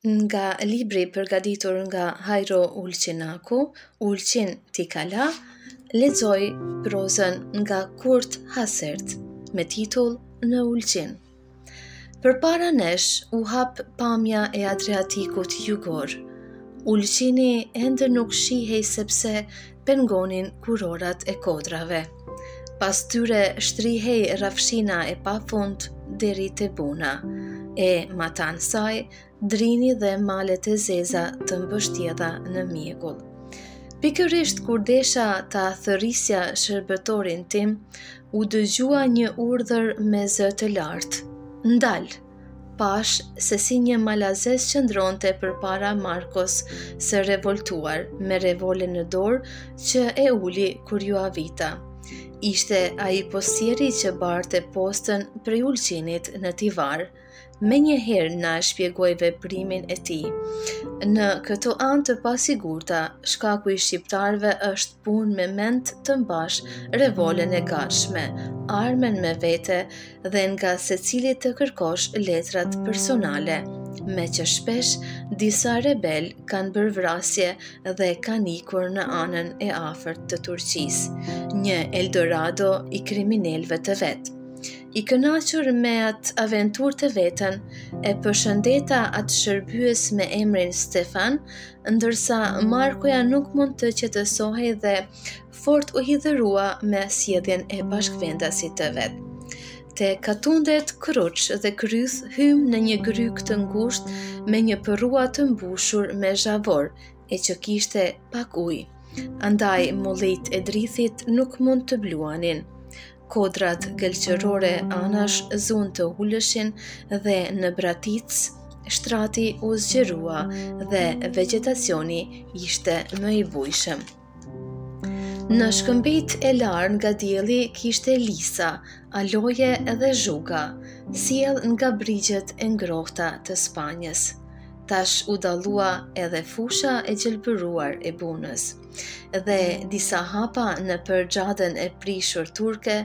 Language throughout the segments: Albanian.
nga libri përgatitur nga Hajro Ulqinaku, Ulqin Tikala, lexoj prozën nga Kurt Hasert me titull Në Ulqin. Përpara nesh u hap pamja e Adriatikut jugor. Ulqini ende nuk shihej sepse pengonin kurorat e kodrave. Pas tyre shtrihej rafshina e pafund deri te buna, e matan saj drini dhe malet e zeza të mbështjella në mjegull. Pikërisht kur desha ta thërrisja shërbëtorin tim, u dëgjua një urdhër me zë të lartë. Ndal! Pash se si një malazes qëndronte përpara Markos së revoltuar me revolin në dorë që e uli kur ju avita. Ishte ai postieri që barte postën prej Ulqinit në Tivar. Me njëherë na shpjegoj veprimin e tij. Në këto anë të pasigurta, shkaku i shqiptarëve është punë me mend të mbash revolën e gatshme, armen me vete dhe nga secili të kërkosh letrat personale, me që shpesh disa rebel kanë bërë vrasje dhe kanë ikur në anën e afërt të Turqisë, një Eldorado i kriminalëve të vet. I kënaqur me atë aventurë të vetën, e përshëndeta atë shërbyes me emrin Stefan, ndërsa Markoja nuk mund të qetësohej dhe fort u hidhërua me sjelljen e bashkëvendasit të vet. Te katundet Kruç dhe Kryth hym në një gryk të ngushtë me një përrua të mbushur me zhavor, e që kishte pak ujë. Andaj mullit e drithit nuk mund të bluanin. Kodrat gëlqërore anash zunë të uleshin dhe në bratic shtrati u zgjerua dhe vegetacioni ishte më i bujshëm. Në shkëmbejt e larë nga dielli kishte lisa, aloje dhe zhuga, sjell nga brigjet e ngrohta të Spanjës. Tash u dallua edhe fusha e gjelbëruar e bunës, dhe disa hapa në përgjadën e prishur turke,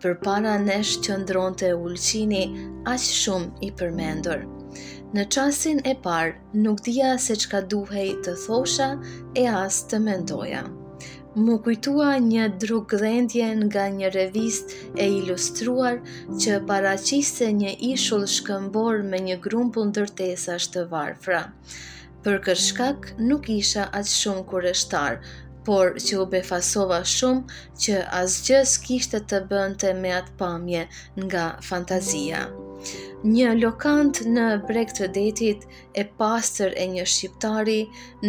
përpara nesh qëndronte Ulqini aq shumë i përmendur. Në çastin e parë nuk dija se çka duhej të thosha e as të mendoja. Mu kujtua një drugdhendje nga një revistë e ilustruar që paraqiste një ishull shkëmbor me një grumbull ndërtesash të varfra. Për këtë shkak nuk isha aq shumë kurreshtar, por që u befasova shumë që asgjë s'kishte të bënte me atë pamje nga fantazia. Një lokant në breg të detit e pastër e një shqiptari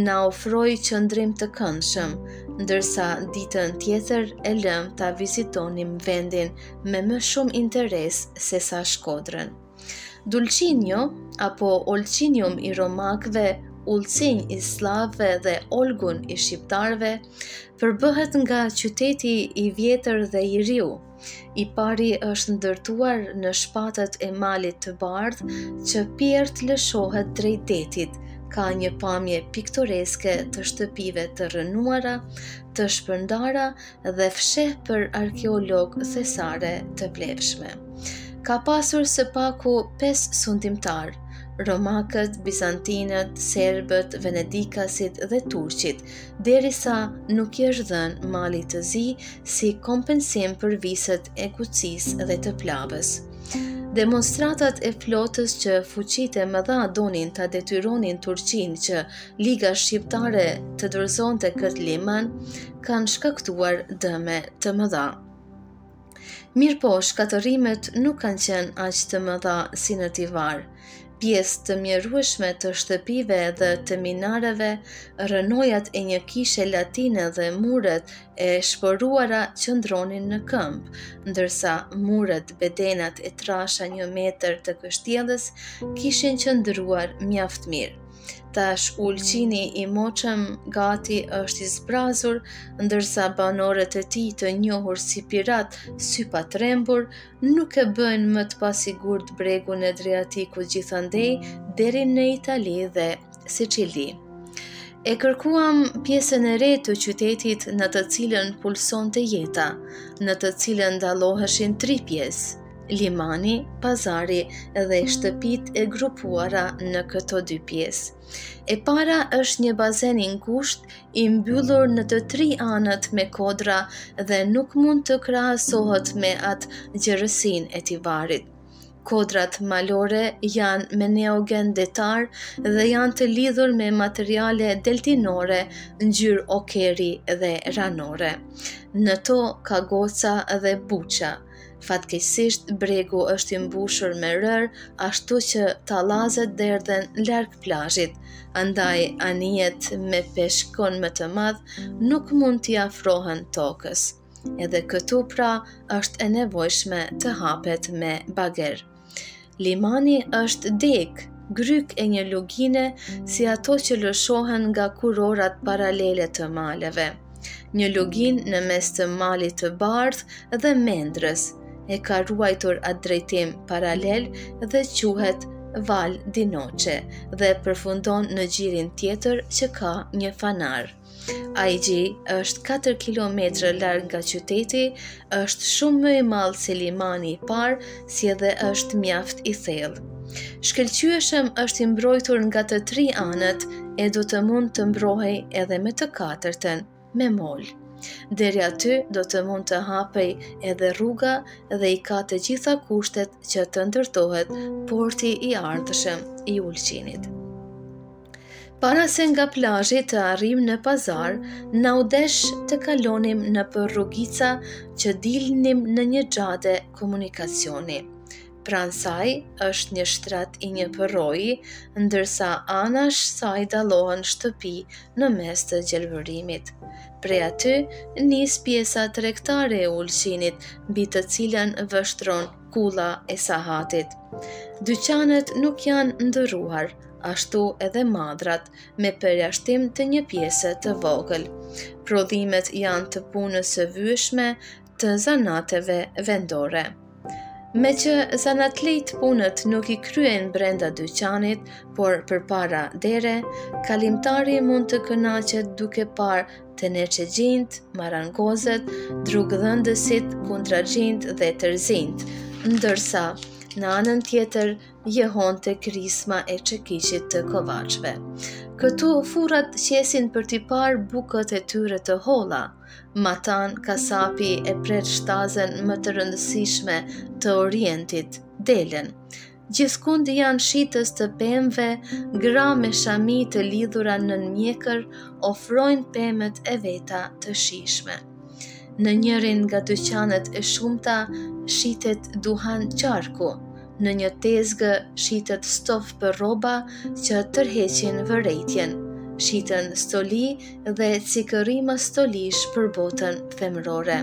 na ofroi qëndrim të këndshëm, ndërsa ditën tjetër e lëm ta vizitonim vendin me më shumë interes se sa Shkodrën. Dulcinjo, apo Olcinium i romakëve, Ulcinj i slavëve dhe Olgun i shqiptarëve, përbëhet nga qyteti i vjetër dhe i riu. I pari është ndërtuar në shpatët e malit të bardhë që pjert lëshohet drejt detit, ka një pamje piktoreske të shtëpive të rënuara, të shpërndara dhe fsheh për arkeolog thesare të vlefshme. Ka pasur së paku 5 sundimtar: romakët, bizantinët, serbët, venedikasit dhe turqit, derisa nuk i është dhënë mali të zi si kompensim për viset e Gucis dhe të Plavës. Demonstratat e flotës që fuqitë e mëdha donin ta detyronin Turqinë që Liga Shqiptare të dorëzonte këtë liman, kanë shkaktuar dëme të mëdha. Mirëpo, shkatërimet nuk kanë qenë aq të mëdha si në Tivar. Pjesë të mjerueshme të shtëpive dhe të minareve, rënojat e një kishe latine dhe muret e shpëruara qëndronin në këmbë, ndërsa muret, bedenat e trasha 1 metër të kështjellës kishin qëndruar mjaft mirë. Tash Ulqini i moqëm gati është i zbrazur, ndërsa banorët e tij të njohur si pirat sy pa trembur nuk e bëjnë më të pasigurt bregun e Adriatikut gjithandej deri në Itali dhe Sicili. E kërkuam pjesën e re të qytetit në të cilën pulsonte jeta, në të cilën dalloheshin 3 pjesë: limani, pazari dhe shtëpit e grupuara në këto dy pjesë. E para është një bazen i ngushtë i mbyllur në të tri anët me kodra dhe nuk mund të krahasohet me atë gjerësinë e tivarit. Kodrat malore janë me neogen detar dhe janë të lidhur me materiale deltinore, ngjyrë okeri dhe ranore. Në to ka goca dhe buqa. Fatkeqësisht bregu është i mbushur me rër, ashtu që tallazet derdhen larg plazhit, andaj anijet me peshkon më të madh nuk mund t'i afrohen tokës. Edhe këtu pra është e nevojshme të hapet me bager. Limani është degë, gryk e një lugine si ato që lëshohen nga kurorat paralele të maleve. Një lugin në mes të malit të bardhë dhe mendrës, e ka ruajtur atë drejtim paralel dhe quhet Val Dinoqe dhe përfundon në gjirin tjetër që ka një fanar. Aigji është 4 kilometra larg nga qyteti, është shumë më i madh se limani i parë, si edhe është mjaft i thellë. Shkëlqyeshëm është i mbrojtur nga të tri anët e do të mund të mbrohej edhe me të katërtën, me mol. Deri aty do të mund të hapej edhe rruga dhe i ka të gjitha kushtet që të ndërtohet porti i ardhshëm i Ulqinit. Para se nga plazhi të arrijmë në pazar, na u desh të kalonim nëpër rrugica që dilnim në një xhade komunikacioni. Pranë saj është një shtrat i një përroji, ndërsa anash saj dallohen shtëpi në mes të gjelbërimit. Prej aty nis pjesa tregtare e Ulqinit, mbi të cilën vështron kulla e sahatit. Dyqanet nuk janë ndëruar, ashtu edhe madrat, me përjashtim të një pjese të vogël. Prodhimet janë të punës së vyeshme të zanateve vendore. Me që zanatlejt punët nuk i kryen brenda dyqanit, por përpara dere, kalimtari mund të kënaqet duke parë teneçegjint, marangozet, drugdhëndësit, kundragjint dhe tërzint, ndërsa në anën tjetër jehonte krisma e çekiqit të kovaçve. Këtu furrat qesin për t'i parë bukët e tyre të holla. Matan, kasapi e pret shtazën më të rëndësishme të Orientit, delen. Gjithkund janë shitës të pemëve, gra me shami të lidhura në mjekër, ofrojnë pemët e veta të shishme. Në njërin nga dyqanet e shumta shitet duhan qarku, në një tezgë shitet stof për rroba që tërheqin vërejtjen, shiten stoli dhe cikërima stolish për botën femërore.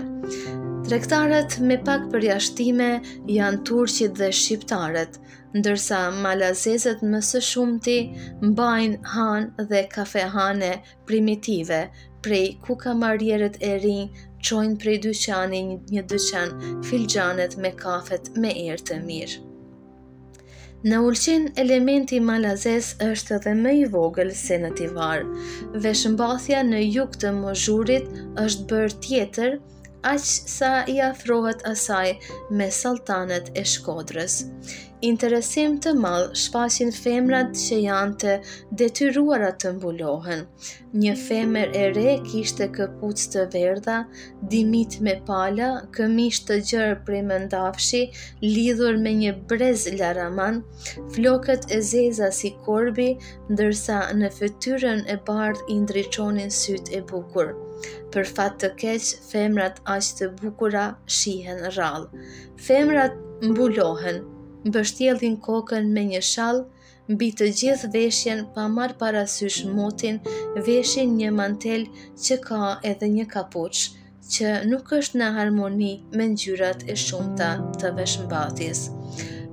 Tregtarët me pak përjashtime janë turqit dhe shqiptarët, ndërsa malazezët më së shumti mbajnë hanë dhe kafehane primitive, prej ku kamarierët e rinj çojnë prej dyqani një dyqan filxhanet me kafet me erë të mirë. Në Ulqin, elementi malazes është edhe më i vogël se në Tivar. Veshmbathja në jug të Mozhurit është bërë tjetër, aq sa i afrohet asaj me salltanet e Shkodrës. Interesim të madh shfaqin femrat që janë të detyruara të mbulohen. Një femër e re kishte këpucë të verdha, dimit me pala, këmishë të gjerë prej mëndafshi, lidhur me një brez laraman, flokët e zeza si korbi, ndërsa në fytyrën e bardhë i ndriçonin sytë e bukur. Për fat të keq, femrat aq të bukura shihen rrallë. Femrat mbulohen, mbështjellin kokën me një shall, mbi të gjithë veshjen pa marrë parasysh motin, veshin një mantel që ka edhe një kapuç, që nuk është në harmoni me ngjyrat e shumta të veshmbathjes.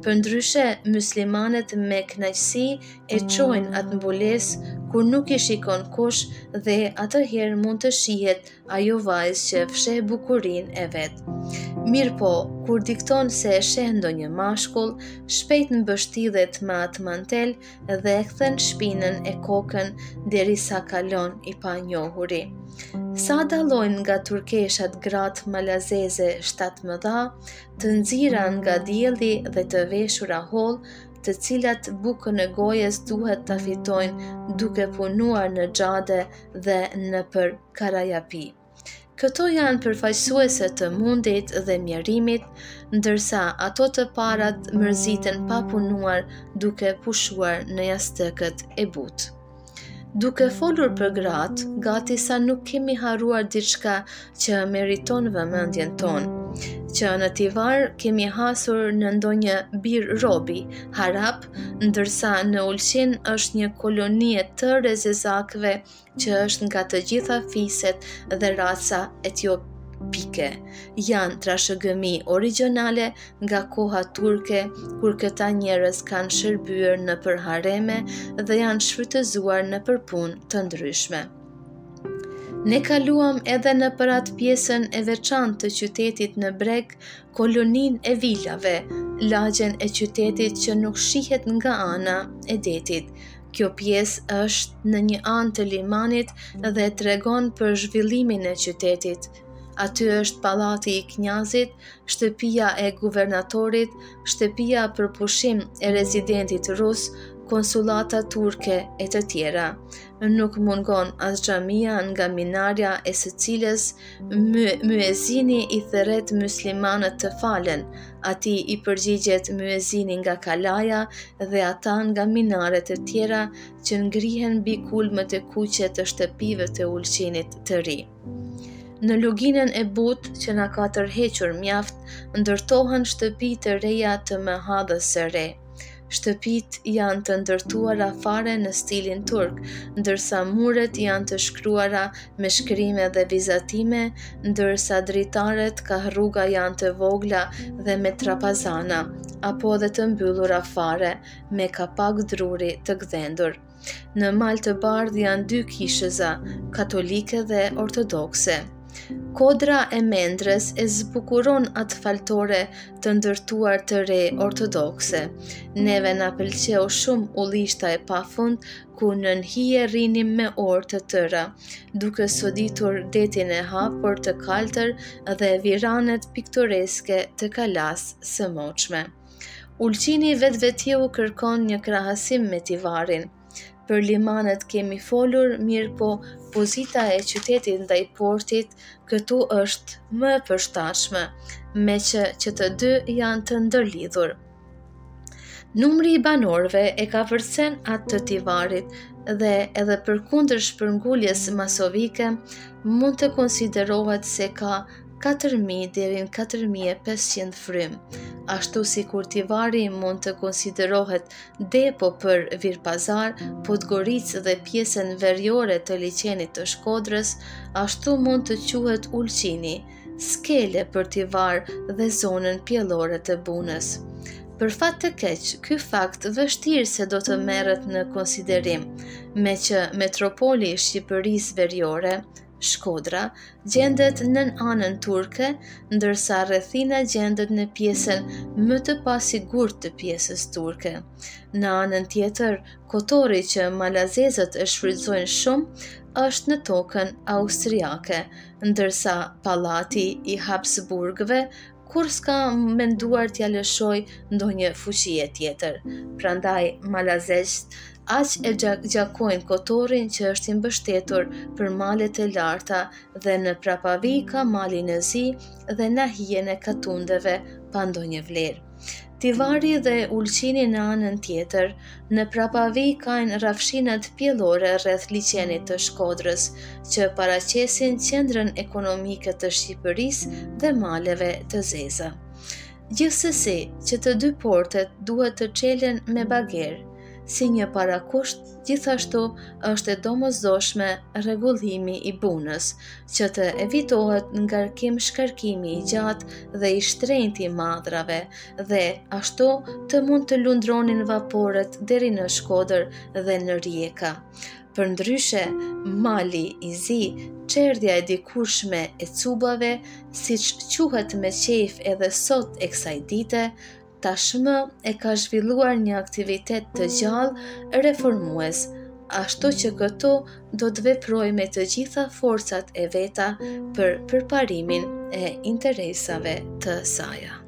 Përndryshe, muslimanet me kënaqësi e çojnë atë mbulesë kur nuk I shikon kush dhe atëherë mund të shihet ajo vajzë që fsheh bukurinë e vet. Mirë po, kur dikton se e sheh ndonjë mashkull, shpejt mbështillet me atë mantel dhe e kthen shpinën e kokën derisa kalon I panjohuri. Sa dallojnë nga turkeshat gratë malazeze shtatmëdha, të nxira nga dielli dhe të veshura holl, të cilat bukën e gojës duhet ta fitojnë duke punuar në xhade dhe nëpër Karajapi. Këto janë përfaqësuese të mundit dhe mjerimit, ndërsa ato të parat mërziten pa punuar duke pushuar në jastëkët e butë. Duke folur për gratë, gati sa nuk kemi harruar diçka që meriton vëmendjen tonë, që në Tivar kemi hasur në ndonjë bir robi, harap, ndërsa në Ulqin është një koloni e tërë e zezakëve që është nga të gjitha fiset dhe raca etiopike. Janë trashëgëmi origjinale nga koha turke, kur këta njerëz kanë shërbyer nëpër hareme dhe janë shfrytëzuar nëpër punë të ndryshme. Ne kaluam edhe nëpër atë pjesën e veçantë të qytetit në breg, koloninë e vilave, lagjen e qytetit që nuk shihet nga ana e detit. Kjo pjesë është në një anë të limanit dhe tregon për zhvillimin e qytetit. Aty është pallati I knjazit, shtëpia e guvernatorit, shtëpia për pushim e rezidentit rus, konsulata turke e të tjera. Nuk mungon as xhamia nga minarja e së cilës myezini I thërret muslimanët të falen, ati I përgjigjet myezini nga kalaja dhe ata nga minaret e tjera që ngrihen mbi kulmët e kuqe të shtëpive të Ulqinit të ri. Në luginën e butë që na ka tërhequr mjaft, ndërtohen shtëpi të reja të Mëhadhës së Re. Shtëpitë janë të ndërtuara fare në stilin turk, ndërsa muret janë të shkruara me shkrime dhe vizatime, ndërsa dritaret ka rruga janë të vogla dhe me trapazana, apo dhe të mbyllura fare, me kapak druri të gdhendur. Në mal të bardhë janë 2 kishëza, katolike dhe ortodokse. Kodra e mendrës e zbukuron atë faltore të ndërtuar të re ortodokse. Neve na pëlqeu shumë ullishta e pafund ku nën hije rrinim me orë të tëra, duke soditur detin e hapur të kaltër dhe viranet piktoreske të kalas së moçme. Ulqini vetvetiu kërkon një krahasim me Tivarin. Për limanet kemi folur, mirë po pozita e qytetit ndaj portit këtu është më e përshtatshme, meqë të dy janë të ndërlidhur. Numri I banorëve e ka përcen atë të Tivarit dhe edhe përkundër shpërnguljes masovike mund të konsiderohet se ka 4.000 deri në 4.500 frym, ashtu si kur Tivari mund të konsiderohet depo për Virpazar, Podgoricë dhe pjesën veriore të liçenit të Shkodrës, ashtu mund të quhet Ulqini, skele për Tivar dhe zonën pjellore të Bunës. Për fat të keq, ky fakt vështirë se do të merret në konsiderim, meqë metropoli I Shqipërisë veriore, Shkodra, gjendet nën anën turke, ndërsa rrethina gjendet në pjesën më të pasigurt të pjesës turke. Në anën tjetër, Kotori që malazezët e shfrytëzojnë shumë, është në tokën austriake, ndërsa pallati I Habsburgëve kur s'ka menduar t'ja lëshoj ndonjë fuqie tjetër. Prandaj malazezët aq e gjakojnë Kotorin që është I mbështetur për malet e larta dhe në prapavi ka malin e zi dhe nahijen e katundeve pa ndonjë vlerë. Tivari dhe Ulqini në anën tjetër, në prapavi kanë rrafshinat pjellore rreth liçenit të Shkodrës, që paraqesin qendrën ekonomike të Shqipërisë dhe maleve të zeza. Gjithsesi, që të dy portet duhet të çelen me bagerë. Si një parakusht, gjithashtu është e domosdoshme rregullimi I bunës, që të evitohet ngarkim shkarkimi I gjatë dhe I shtrenjtë I madrave, dhe ashtu të mund të lundronin vaporët deri në Shkodër dhe në Rijeka. Përndryshe, mali i zi, çerdhja e dikurshme e cubave, siç quhet me qejf edhe sot e kësaj dite, tashmë e ka zhvilluar një aktivitet të gjallë reformues, ashtu që këtu do të veprojë me të gjitha forcat e veta për përparimin e interesave të saj.